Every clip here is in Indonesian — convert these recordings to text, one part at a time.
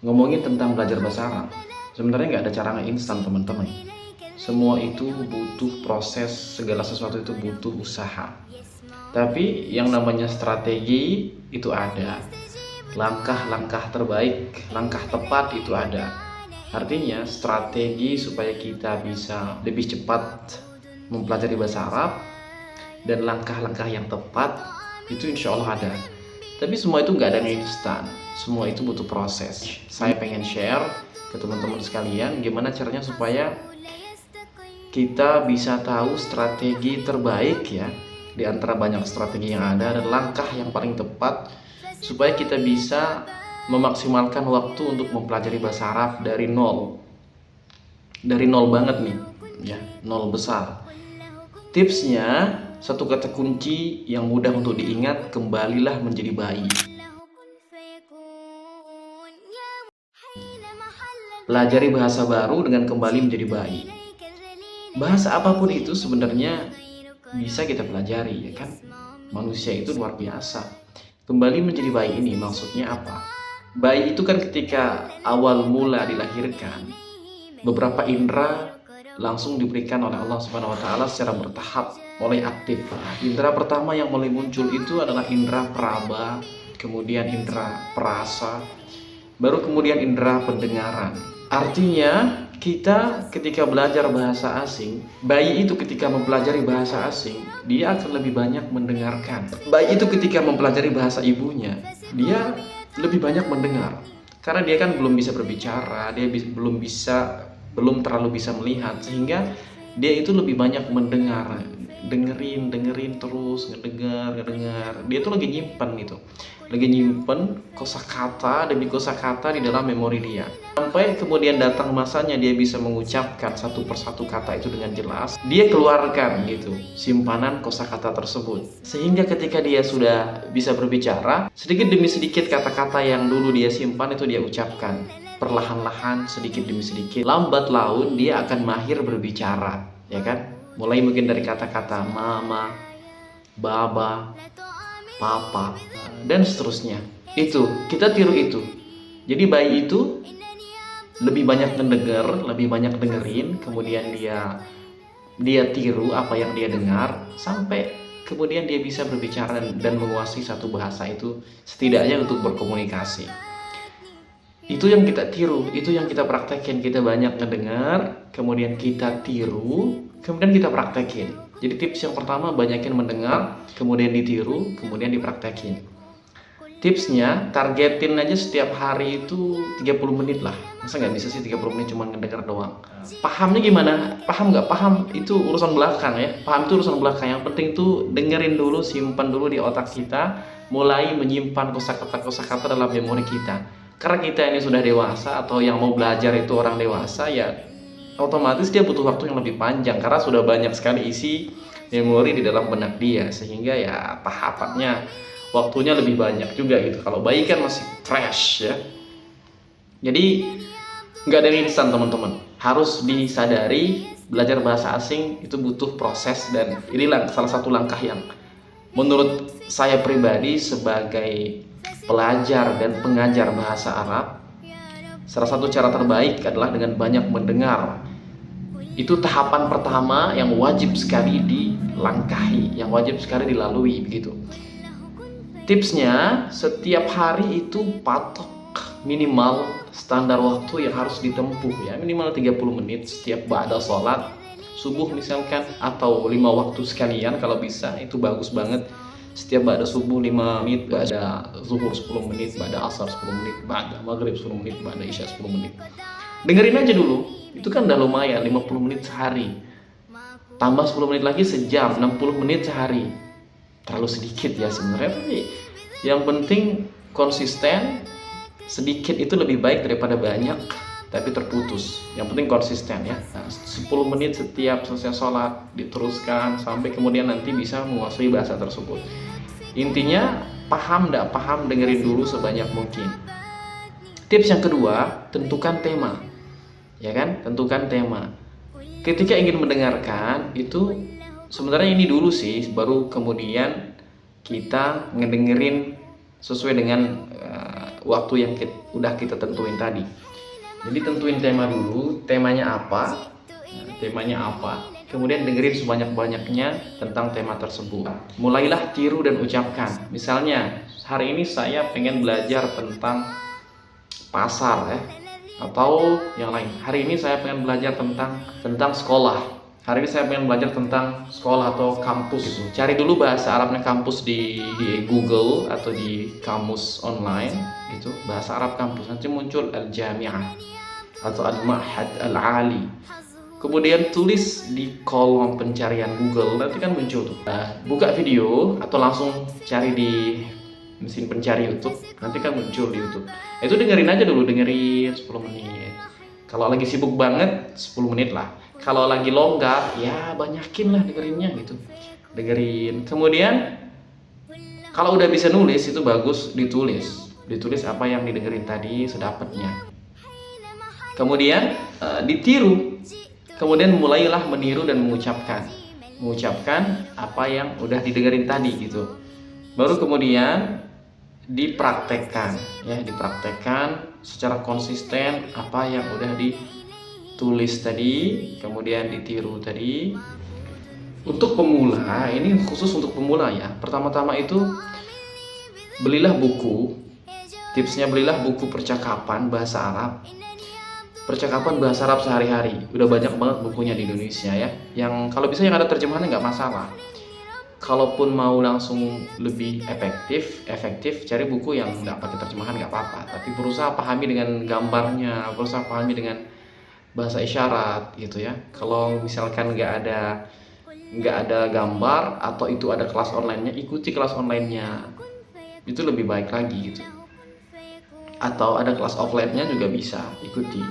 Ngomongin tentang belajar bahasa Arab, sebenarnya nggak ada cara instan teman-teman. Semua itu butuh proses, segala sesuatu itu butuh usaha. Tapi yang namanya strategi itu ada. Langkah-langkah terbaik, langkah tepat itu ada. Artinya strategi supaya kita bisa lebih cepat mempelajari bahasa Arab dan langkah-langkah yang tepat itu insya Allah ada. Tapi semua itu nggak ada yang instan, semua itu butuh proses. Saya pengen share ke teman-teman sekalian gimana caranya supaya kita bisa tahu strategi terbaik ya di antara banyak strategi yang ada, dan langkah yang paling tepat supaya kita bisa memaksimalkan waktu untuk mempelajari bahasa Arab dari nol banget nih ya, nol besar. Tipsnya, satu kata kunci yang mudah untuk diingat: kembalilah menjadi bayi. Pelajari bahasa baru dengan kembali menjadi bayi. Bahasa apapun itu sebenarnya bisa kita pelajari, ya kan? Manusia itu luar biasa. Kembali menjadi bayi ini maksudnya apa? Bayi itu kan ketika awal mula dilahirkan, beberapa indera langsung diberikan oleh Allah Subhanahu wa taala secara bertahap, mulai aktif. Indera pertama yang mulai muncul itu adalah indera peraba, kemudian indera perasa, baru kemudian indera pendengaran. Artinya kita ketika belajar bahasa asing, bayi itu ketika mempelajari bahasa asing, dia akan lebih banyak mendengarkan. Bayi itu ketika mempelajari bahasa ibunya, dia lebih banyak mendengar. Karena dia kan belum bisa berbicara, dia belum terlalu bisa melihat, sehingga dia itu lebih banyak mendengar, dengerin terus, ngedengar. Dia tuh lagi nyimpen kosakata demi kosakata di dalam memori dia. Sampai kemudian datang masanya dia bisa mengucapkan satu persatu kata itu dengan jelas, dia keluarkan gitu simpanan kosakata tersebut. Sehingga ketika dia sudah bisa berbicara, sedikit demi sedikit kata-kata yang dulu dia simpan itu dia ucapkan. Perlahan-lahan, sedikit demi sedikit, lambat laun dia akan mahir berbicara, ya kan? Mulai mungkin dari kata-kata mama, baba, papa, dan seterusnya. Itu, kita tiru itu. Jadi bayi itu lebih banyak mendengar, lebih banyak dengerin, kemudian dia tiru apa yang dia dengar, sampai kemudian dia bisa berbicara dan menguasai satu bahasa itu, setidaknya untuk berkomunikasi. Itu yang kita tiru, itu yang kita praktekin. Kita banyak ngedengar, kemudian kita tiru, kemudian kita praktekin. Jadi tips yang pertama, banyakin mendengar, kemudian ditiru, kemudian dipraktekin. Tipsnya, targetin aja setiap hari itu 30 menit lah. Masa nggak bisa sih 30 menit cuma ngedengar doang? Pahamnya gimana? Paham nggak? Paham itu urusan belakang ya. Paham itu urusan belakang. Yang penting tuh dengerin dulu, simpan dulu di otak kita, mulai menyimpan kosakata dalam memori kita. Karena kita ini sudah dewasa, atau yang mau belajar itu orang dewasa, ya otomatis dia butuh waktu yang lebih panjang karena sudah banyak sekali isi memori di dalam benak dia, sehingga ya tahapannya, waktunya lebih banyak juga gitu. Kalau bayi kan masih fresh ya. Jadi nggak ada yang instan teman-teman. Harus disadari belajar bahasa asing itu butuh proses, dan inilah salah satu langkah yang menurut saya pribadi sebagai pelajar dan pengajar bahasa Arab, salah satu cara terbaik adalah dengan banyak mendengar. Itu tahapan pertama yang wajib sekali dilangkahi, yang wajib sekali dilalui begitu. Tipsnya, setiap hari itu patok minimal standar waktu yang harus ditempuh ya, minimal 30 menit setiap ba'da sholat subuh misalkan, atau 5 waktu sekalian kalau bisa, itu bagus banget. Setiap ba'da subuh 5 menit, ba'da zuhur 10 menit, ba'da asar 10 menit, ba'da maghrib 10 menit, ba'da isya 10 menit. Dengerin aja dulu, itu kan udah lumayan, 50 menit sehari. Tambah 10 menit lagi sejam, 60 menit sehari. Terlalu sedikit ya sebenarnya, tapi yang penting konsisten. Sedikit itu lebih baik daripada banyak tapi terputus. Yang penting konsisten ya. Nah, 10 menit setiap selesai sholat diteruskan sampai kemudian nanti bisa menguasai bahasa tersebut. Intinya, paham nggak paham, dengerin dulu sebanyak mungkin. Tips yang kedua, tentukan tema. Ya kan? Tentukan tema. Ketika ingin mendengarkan itu sebenarnya ini dulu sih, baru kemudian kita ngedengerin sesuai dengan waktu yang udah kita tentuin tadi. Jadi tentuin tema dulu, temanya apa, kemudian dengerin sebanyak-banyaknya tentang tema tersebut. Mulailah tiru dan ucapkan. Misalnya, hari ini saya pengen belajar tentang pasar ya, atau yang lain. Hari ini saya pengen belajar tentang sekolah. Hari ini saya pengen belajar tentang sekolah atau kampus gitu. Cari dulu bahasa Arabnya kampus di Google atau di kamus online gitu, bahasa Arab kampus. Nanti muncul al-jami'ah atau al-ma'had al-ali. Kemudian tulis di kolom pencarian Google, nanti kan muncul tuh. Buka video atau langsung cari di mesin pencari YouTube, nanti kan muncul di YouTube. Itu dengerin aja dulu, dengerin 10 menit. Kalau lagi sibuk banget 10 menit lah. Kalau lagi longgar ya banyakin lah dengerinnya gitu. Dengerin. Kemudian kalau udah bisa nulis itu bagus, ditulis apa yang didengerin tadi sedapatnya. Kemudian ditiru. Kemudian mulailah meniru dan mengucapkan apa yang udah didengerin tadi gitu. Baru kemudian dipraktekkan secara konsisten apa yang udah ditulis tadi, kemudian ditiru tadi. Untuk pemula, ini khusus untuk pemula ya. Pertama-tama itu belilah buku. Tipsnya, belilah buku percakapan bahasa Arab. Percakapan bahasa Arab sehari-hari. Udah banyak banget bukunya di Indonesia ya. Yang kalau bisa yang ada terjemahannya nggak masalah. Kalaupun mau langsung lebih efektif, cari buku yang nggak pakai terjemahan nggak apa-apa. Tapi berusaha pahami dengan gambarnya, berusaha pahami dengan bahasa isyarat gitu ya. Kalau misalkan nggak ada gambar atau itu ada kelas online-nya, ikuti kelas online-nya. Itu lebih baik lagi gitu. Atau ada kelas offline-nya juga bisa ikuti.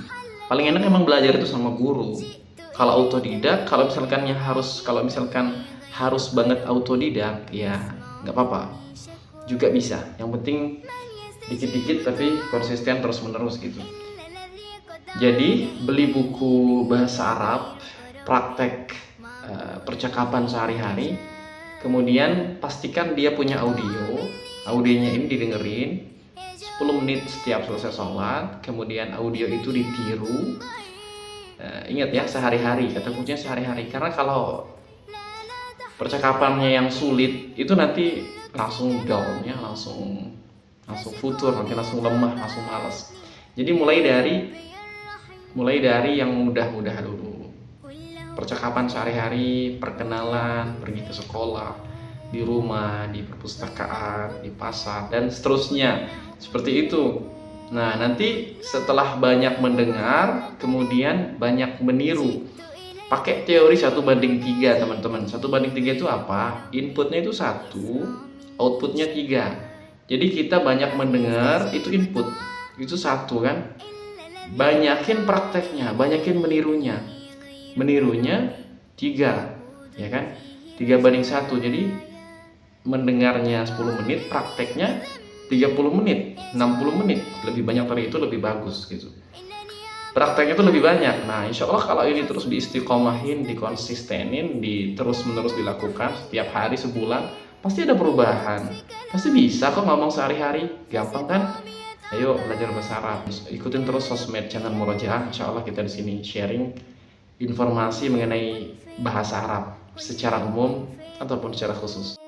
Paling enak emang belajar itu sama guru. Kalau autodidak, kalau misalkan harus banget autodidak, ya nggak apa-apa, juga bisa. Yang penting dikit-dikit tapi konsisten terus-menerus gitu. Jadi beli buku bahasa Arab, praktek percakapan sehari-hari, kemudian pastikan dia punya audionya ini didengerin 10 menit setiap selesai sholat, kemudian audio itu ditiru. Ingat ya, sehari-hari, kata kuncinya sehari-hari. Karena kalau percakapannya yang sulit itu nanti langsung down ya, langsung futur, nanti langsung lemah, langsung malas. Jadi mulai dari yang mudah-mudah dulu. Percakapan sehari-hari, perkenalan, pergi ke sekolah, di rumah, di perpustakaan, di pasar, dan seterusnya. Seperti itu. Nah, nanti setelah banyak mendengar, kemudian banyak meniru. Pakai teori 1:3, teman-teman. 1:3 itu apa? Inputnya itu 1, outputnya 3. Jadi kita banyak mendengar, itu input, itu 1 kan. Banyakin prakteknya, banyakin menirunya. Menirunya 3, ya kan? 3:1. Jadi mendengarnya 10 menit, prakteknya 30 menit, 60 menit. Lebih banyak dari itu lebih bagus gitu. Prakteknya itu lebih banyak. Nah, insya Allah kalau ini terus diistiqomahin, dikonsistenin, terus-menerus dilakukan setiap hari sebulan, pasti ada perubahan. Pasti bisa kok ngomong sehari-hari, gampang kan? Ayo belajar bahasa Arab. Ikutin terus sosmed channel Murojaah. Insya Allah kita di sini sharing informasi mengenai bahasa Arab secara umum ataupun secara khusus.